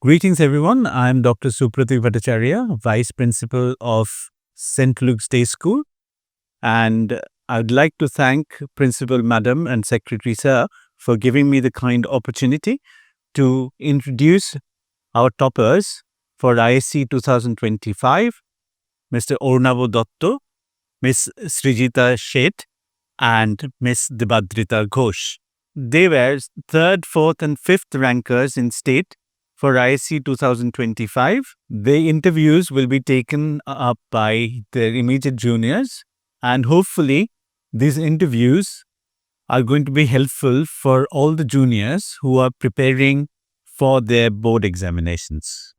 Greetings, everyone. I'm Dr. Supratik Bhattacharya, Vice Principal of St. Luke's Day School. And I'd like to thank Principal Madam and Secretary Sir for giving me the kind opportunity to introduce our toppers for ISC 2025, Mr. Ornavo Dotto, Miss Srijita Sheth, and Miss Dibadrita Ghosh. They were third, fourth, and fifth rankers in state for ISC 2025. The interviews will be taken up by their immediate juniors, and hopefully, these interviews are going to be helpful for all the juniors who are preparing for their board examinations.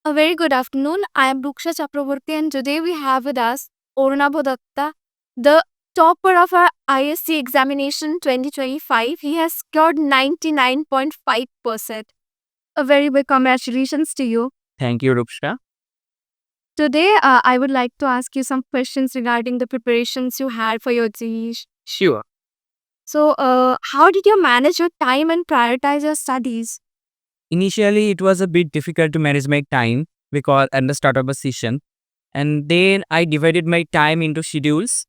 A very good afternoon. I am Ruksha Chakraborty, and today we have with us Ornabo Datta, the topper of our ISC examination 2025. He has scored 99.5%. A very big congratulations to you. Thank you, Ruksha. Today, I would like to ask you some questions regarding the preparations you had for your examination. Sure. So, how did you manage your time and prioritize your studies? Initially, it was a bit difficult to manage my time because at the start of a session, and then I divided my time into schedules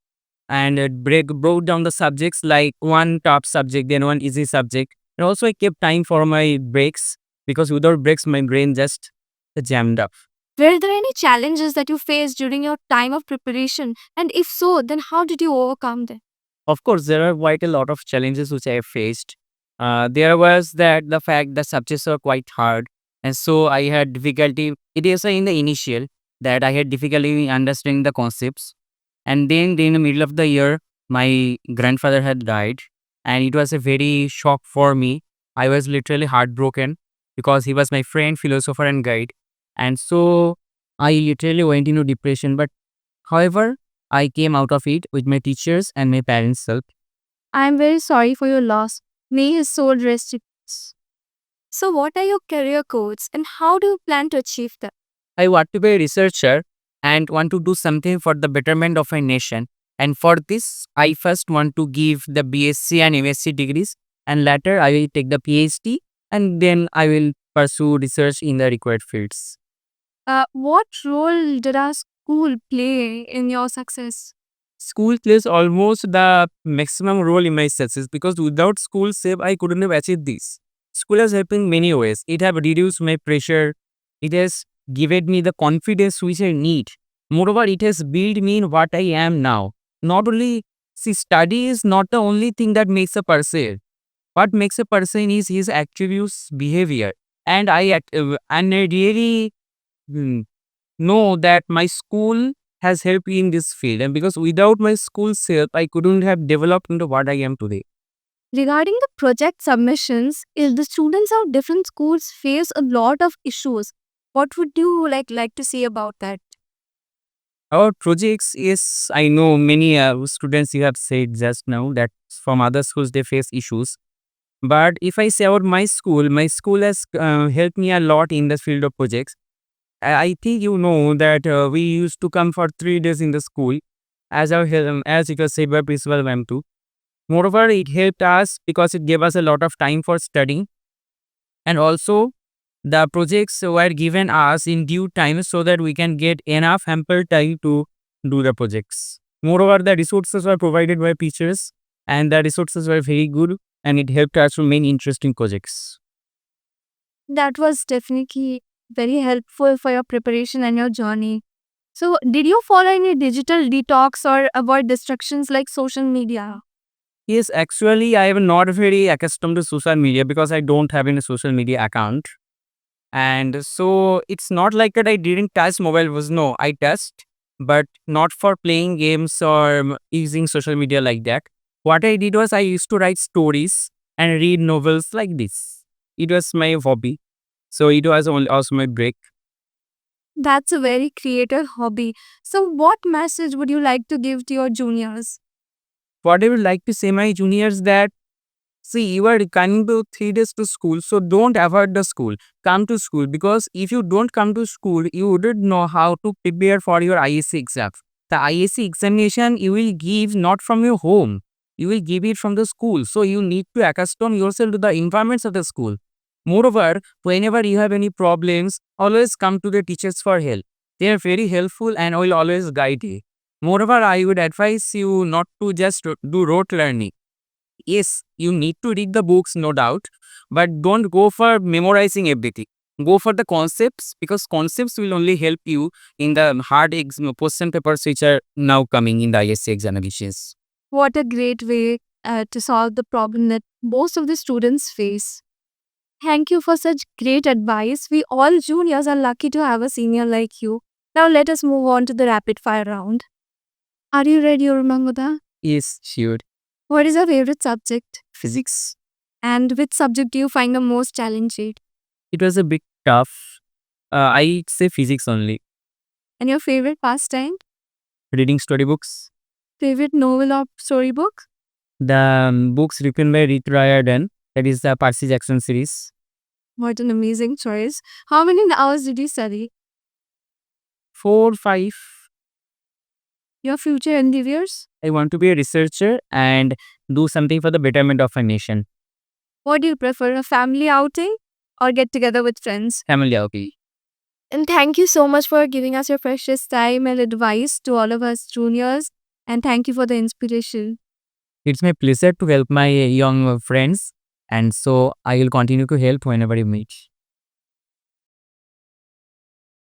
and broke down the subjects like one top subject, then one easy subject, and also I kept time for my breaks because without breaks, my brain just jammed up. Were there any challenges that you faced during your time of preparation? And if so, then how did you overcome them? Of course, there are quite a lot of challenges which I have faced. There was that the fact the subjects were quite hard, and so I had difficulty. It is in the initial that I had difficulty in understanding the concepts, and then in the middle of the year, my grandfather had died, and it was a very shock for me. I was literally heartbroken because he was my friend, philosopher, and guide, and so I literally went into depression. But however, I came out of it with my teachers and my parents' help. I am very sorry for your loss. May his soul rest in peace. So, what are your career goals and how do you plan to achieve them? I want to be a researcher and want to do something for the betterment of my nation. And for this, I first want to give the BSc and MSc degrees, and later I will take the PhD, and then I will pursue research in the required fields. What role did our school play in your success? School plays almost the maximum role in my success because without school save, I couldn't have achieved this. School has helped in many ways. It have reduced my pressure. It has given me the confidence which I need. Moreover, it has built me in what I am now. Not only, see, study is not the only thing that makes a person. What makes a person is his attributes, behavior. And I really mm, know that my school has helped me in this field, and because without my school's help I couldn't have developed into what I am today. Regarding the project submissions, if the students of different schools face a lot of issues, what would you like to say about that? Our projects is, I know many students you have said just now that from other schools they face issues, but if I say about my school has helped me a lot in the field of projects. I think you know that we used to come for 3 days in the school as it was said by principal ma'am too. Moreover, it helped us because it gave us a lot of time for studying, and also the projects were given us in due time so that we can get enough ample time to do the projects. Moreover, the resources were provided by teachers, and the resources were very good, and it helped us to make interesting projects. That was definitely very helpful for your preparation and your journey. So, did you follow any digital detox or avoid distractions like social media? Yes, actually, I am not very accustomed to social media because I don't have any social media account. And so it's not like that I didn't touch mobile was no, I touched, but not for playing games or using social media like that. What I did was I used to write stories and read novels like this. It was my hobby. So it was also my break. That's a very creative hobby. So, what message would you like to give to your juniors? What I would like to say my juniors that See, you are coming to 3 days to school, so don't avoid the school. Come to school, because if you don't come to school, you wouldn't know how to prepare for your ISC exam. The ISC examination you will give not from your home, you will give it from the school. So you need to accustom yourself to the environments of the school. Moreover, whenever you have any problems, always come to the teachers for help. They are very helpful and will always guide you. Moreover, I would advise you not to just do rote learning. Yes, you need to read the books, no doubt, but don't go for memorizing everything. Go for the concepts, because concepts will only help you in the hard question papers which are now coming in the ISC examinations. What a great way to solve the problem that most of the students face. Thank you for such great advice. We all juniors are lucky to have a senior like you. Now let us move on to the rapid fire round. Are you ready, Urmangoda? Yes, sure. What is your favorite subject? Physics. And which subject do you find the most challenging? It was a bit tough. I say physics only. And your favorite pastime? Reading storybooks. Favorite novel or storybook? The books written by Ruth Riordan, that is the Percy Jackson series. What an amazing choice. How many hours did you study? 4, 5. Your future endeavors? I want to be a researcher and do something for the betterment of a nation. What do you prefer, a family outing or get together with friends? Family outing. And thank you so much for giving us your precious time and advice to all of us juniors. And thank you for the inspiration. It's my pleasure to help my young friends, and so I will continue to help whenever you meet.